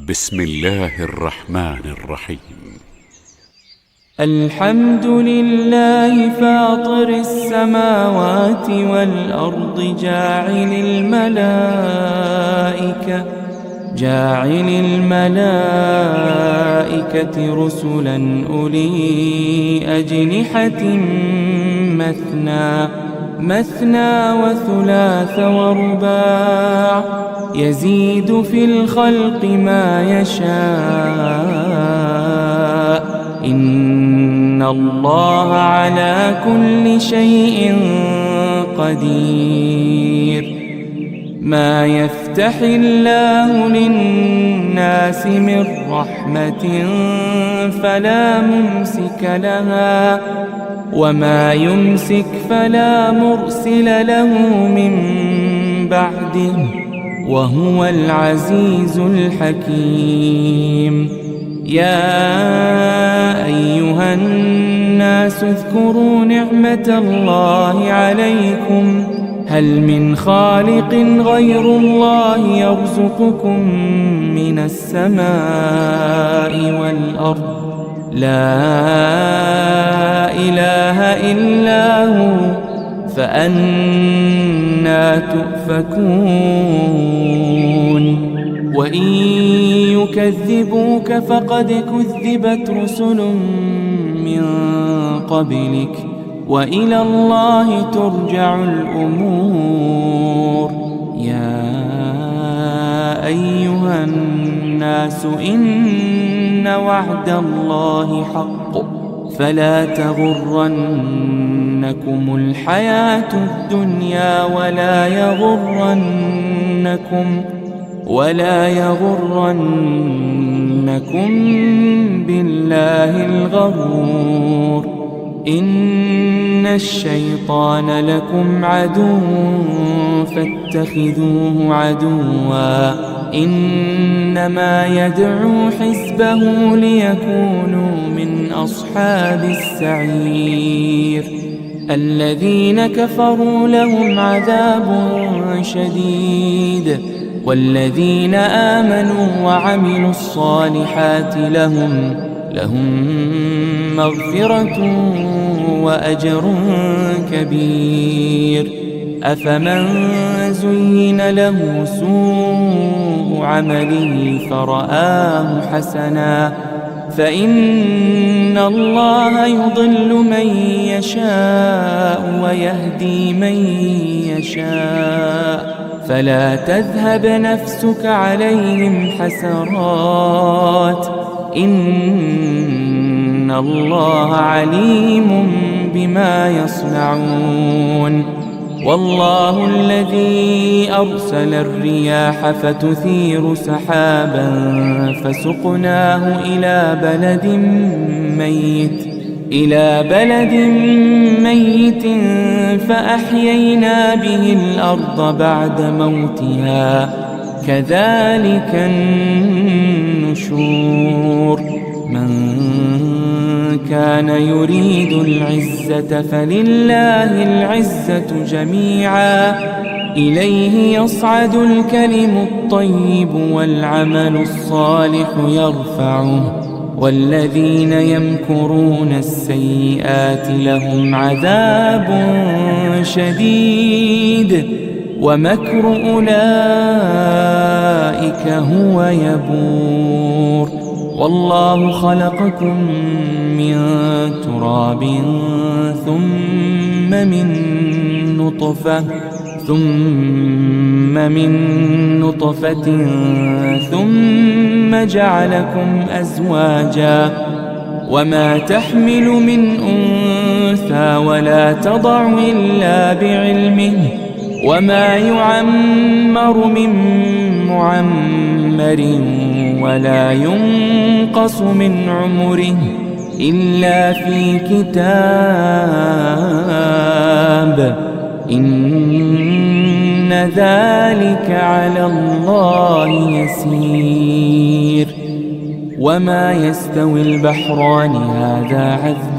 بسم الله الرحمن الرحيم. الحمد لله فاطر السماوات والأرض جاعل الملائكة رسلا أولي أجنحة مثنى وثلاث ورباع يزيد في الخلق ما يشاء إن الله على كل شيء قدير. ما يفتح الله للناس من رحمة فلا ممسك لها وما يمسك فلا مرسل له من بعده وهو العزيز الحكيم. يا أيها الناس اذكروا نعمة الله عليكم هل من خالق غير الله يرزقكم من السماء والأرض لا إله إلا هو فأنى تؤفكون. وإن يكذبوك فقد كذبت رسل من قبلك وإلى الله ترجع الأمور. يا أيها الناس إن وعد الله حق فلا تغرنكم الحياة الدنيا ولا يغرنكم بالله الغرور. إن الشيطان لكم عدو فاتخذوه عدوا إنما يدعو حزبه ليكونوا من أصحاب السعير. الذين كفروا لهم عذاب شديد والذين آمنوا وعملوا الصالحات لهم مغفرة وأجر كبير. أفمن زين له سوء عمله فرآه حسنا فإن الله يضل من يشاء ويهدي من يشاء فلا تذهب نفسك عليهم حسرات إن الله عليم بما يصنعون. والله الذي أرسل الرياح فتثير سحابا فسقناه إلى بلد ميت فأحيينا به الأرض بعد موتها كذلك النشور. من كان يريد العزة فلله العزة جميعا إليه يصعد الكلم الطيب والعمل الصالح يرفعه والذين يمكرون السيئات لهم عذاب شديد ومكر أولئك هو يبور. والله خلقكم من تراب ثم من نطفة ثم جعلكم أزواجا وما تحمل من أنثى ولا تضع إلا بعلمه وما يعمر من معمر ولا ينقص من عمره إلا في كتاب إن ذلك على الله يسير. وما يستوي البحران هذا عذب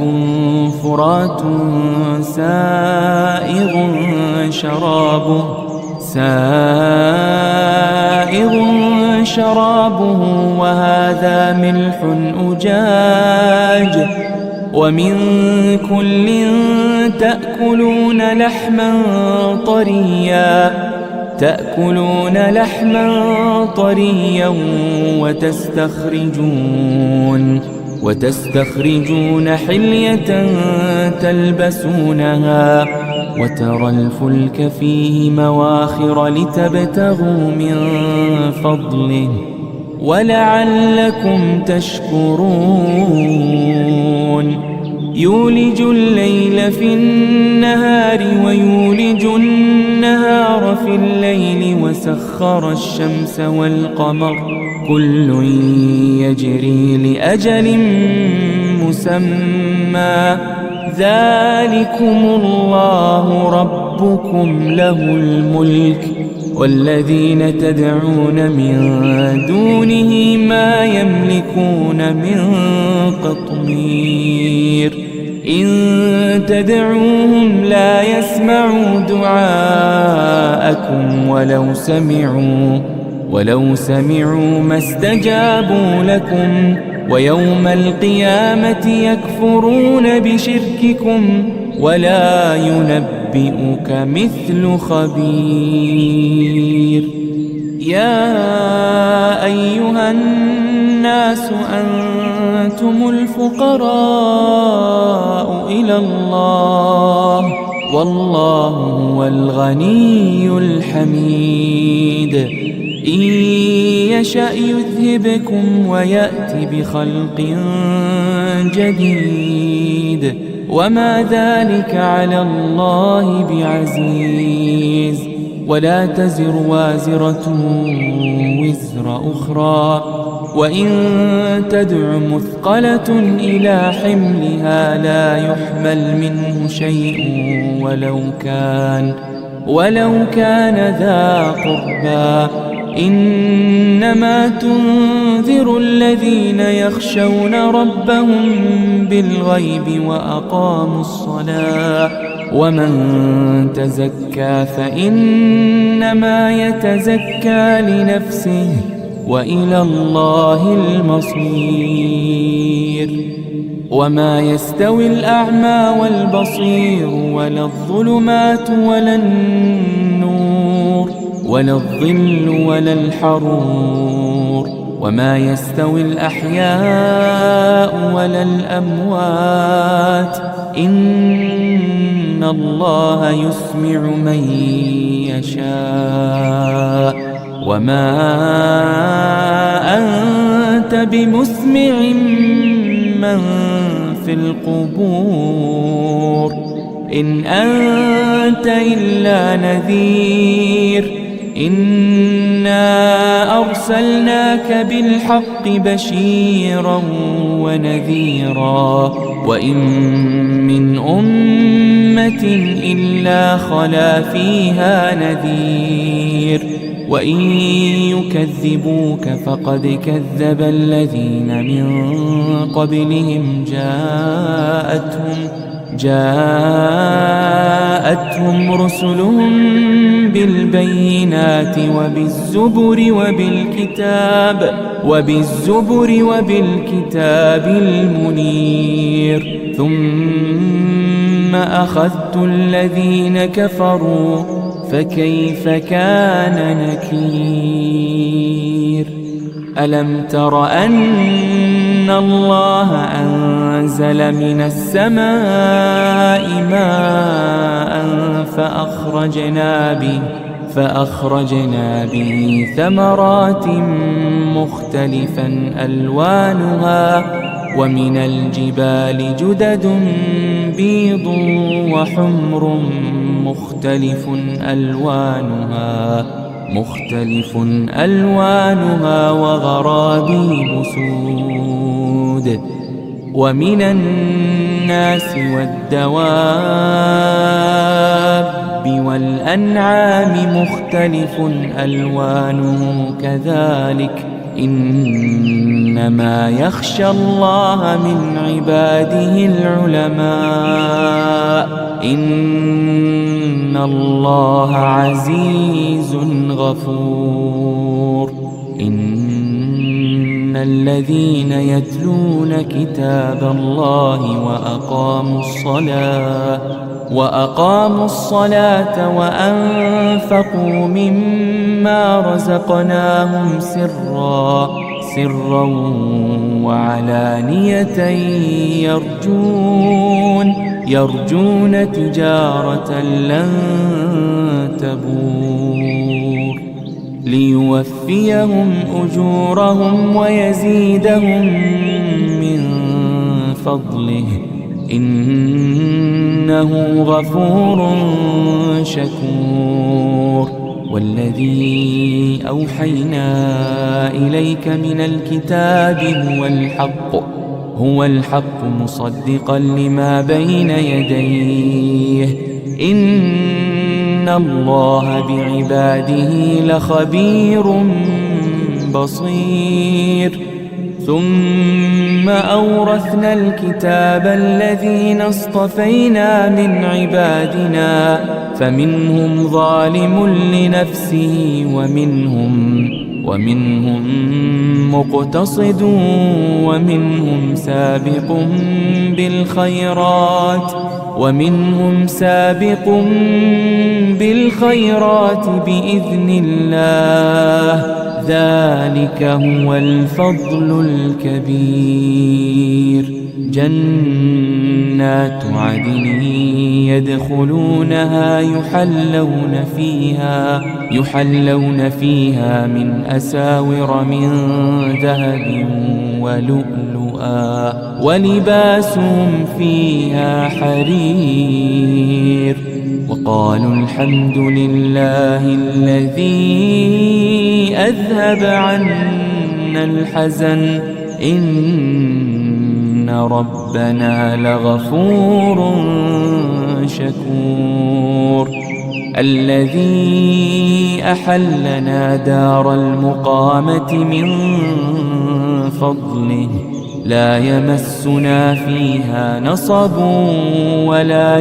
فرات سائغ شرابه وهذا ملح أجاج ومن كل تأكلون لحما طريا وتستخرجون حلية تلبسونها وترى الفلك فيه مواخر لتبتغوا من فضله ولعلكم تشكرون يولج الليل في النهار ويولج النهار في الليل وسخر الشمس والقمر كل يجري لأجل مسمى ذلكم الله ربكم له الملك والذين تدعون من دونه ما يملكون من قطمير إن تدعوهم لا يسمعوا دعاءكم ولو سمعوا ما استجابوا لكم ويوم القيامة يكفرون بشرككم ولا ينبئك مثل خبير يا أيها الناس أنتم الفقراء إلى الله والله هو الغني الحميد إن يشأ يذهبكم ويأتي بخلق جديد وما ذلك على الله بعزيز ولا تزر وازرة وزر أخرى وإن تدع مثقلة إلى حملها لا يحمل منه شيء ولو كان ذا قربى إنما تنذر الذين يخشون ربهم بالغيب وأقاموا الصلاة ومن تزكى فإنما يتزكى لنفسه وإلى الله المصير وما يستوي الأعمى والبصير ولا الظلمات ولا النور ولا الظل ولا الحرور وما يستوي الأحياء ولا الأموات إن الله يسمع من يشاء وما أنت بمسمع من في القبور إن أنت إلا نذير إنا أرسلناك بالحق بشيرا ونذيرا وإن من أمة إلا خلا فيها نذير وإن يكذبوك فقد كذب الذين من قبلهم جاءتهم رسلهم بالبينات وبالزبر وبالكتاب المنير ثم أخذت الذين كفروا فكيف كان نكير ألم تر أن الله أنزل من السماء ماء فأخرجنا به ثمرات مختلفا ألوانها ومن الجبال جدد بيض وحمر مختلف ألوانها وغرابيب سود ومن الناس والدواب والأنعام مختلف ألوانه كذلك إنما يخشى الله من عباده العلماء إن الله عزيز غفور إن الذين يتلون كتاب الله وأقاموا الصلاة وأنفقوا مما رزقناهم سرا وعلانية يرجون تجارة لن تبور ليوفيهم أجورهم ويزيدهم من فضله إنه غفور شكور. والذي أوحينا إليك من الكتاب هو الحق مصدقا لما بين يديه إن الله بعباده لخبير بصير. ثم أورثنا الكتاب الذين اصطفينا من عبادنا فمنهم ظالم لنفسه ومنهم مقتصد ومنهم سابق بالخيرات بإذن الله ذلك هو الفضل الكبير. جنات عدن يدخلونها يحلون فيها من أساور من ذهب ولؤلؤا ولباسهم فيها حرير. وقالوا الحمد لله الذي أذهب عنا الحزن إن ربنا لغفور شكور. الذي أحلنا دار المقامة من فضله لا يمسنا فيها نصب ولا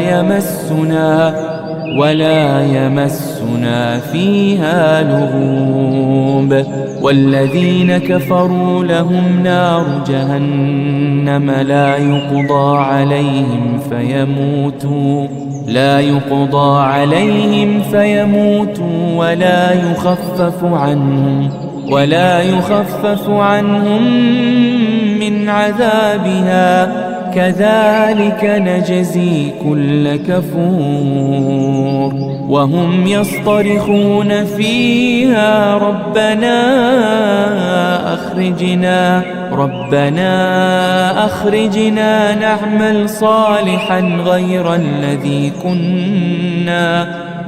يمسنا فيها لغوب. والذين كفروا لهم نار جهنم لا يقضى عليهم فيموتوا ولا يخفف عنهم من عذابها كذلك نجزي كل كفور. وهم يصطرخون فيها ربنا أخرجنا نعمل صالحا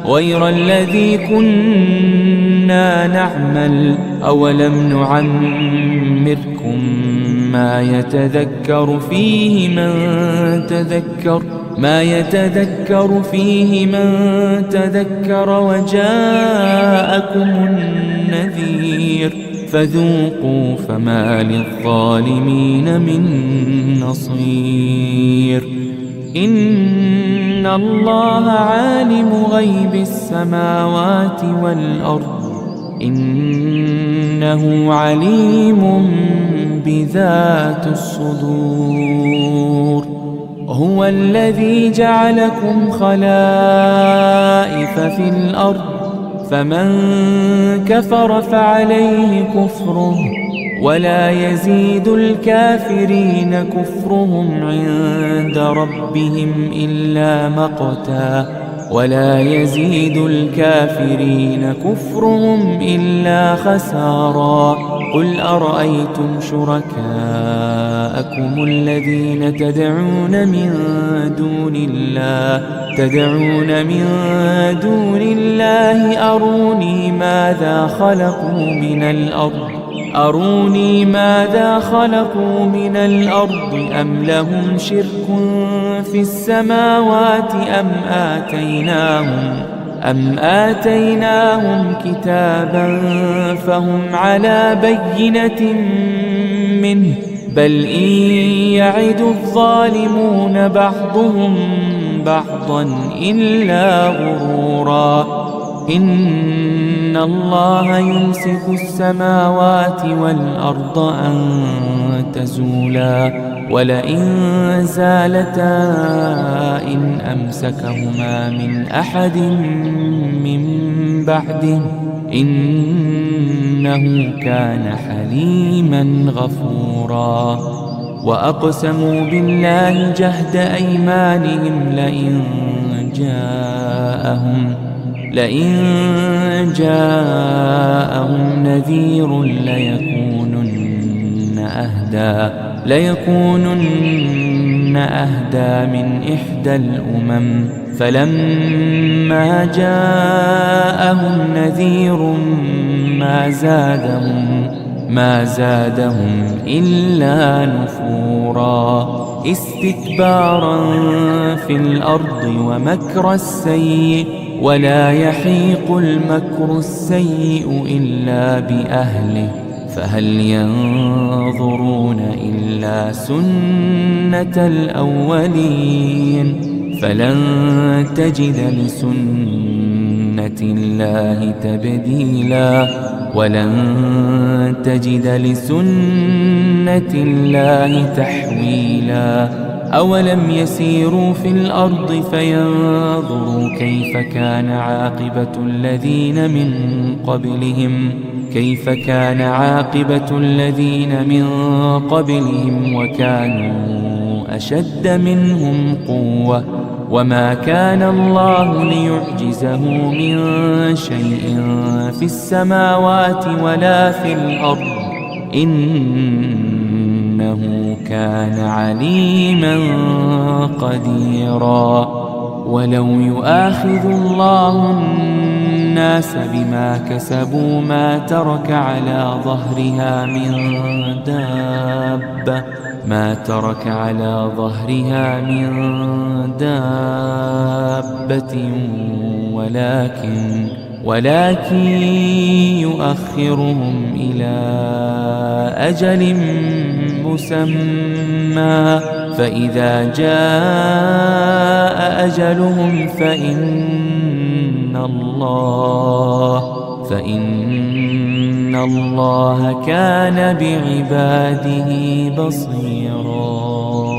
غير الذي كنا نعمل أولم نعمركم ما يتذكر فيه من تذكر وجاءكم النذير فذوقوا فما للظالمين من نصير. إن الله عالم غيب السماوات والأرض إنه عليم بذات الصدور. هو الذي جعلكم خلائف في الأرض فمن كفر فعليه كفره ولا يزيد الكافرين كفرهم عند ربهم إلا مقتا خسارا. قل أرأيتم شركاءكم الذين تدعون من دون الله أروني ماذا خلقوا من الأرض أم لهم شرك في السماوات أم آتيناهم كتابا فهم على بينة منه بل إن يعد الظالمون بعضهم بعضا إلا غرورا. إن الله يمسك السماوات والأرض أن تزولا ولئن زالتا إن أمسكهما من أحد من بعده إنه كان حليما غفورا وأقسموا بالله جهد أيمانهم لئن جاءهم نذير ليكونن أهدى من إحدى الأمم فلما جاءهم نذير ما زادهم إلا نفورا استكبارا في الأرض ومكر السيء ولا يحيق المكر السيء إلا بأهله فهل ينظرون إلا سنة الأولين فلن تجد لسنة الله تبديلا ولن تجد لسنة الله تحويلا أولم يسيروا في الأرض فينظروا كيف كان عاقبة الذين من قبلهم وكانوا أشد منهم قوة وما كان الله ليعجزه من شيء في السماوات ولا في الأرض إنه كان عليما قديرا ولو يؤاخذ الله الناس بما كسبوا ما ترك على ظهرها من دابة ولكن يؤخرهم إلى أجل مسمى فإذا جاء أجلهم فإن الله كان بعباده بصيرا.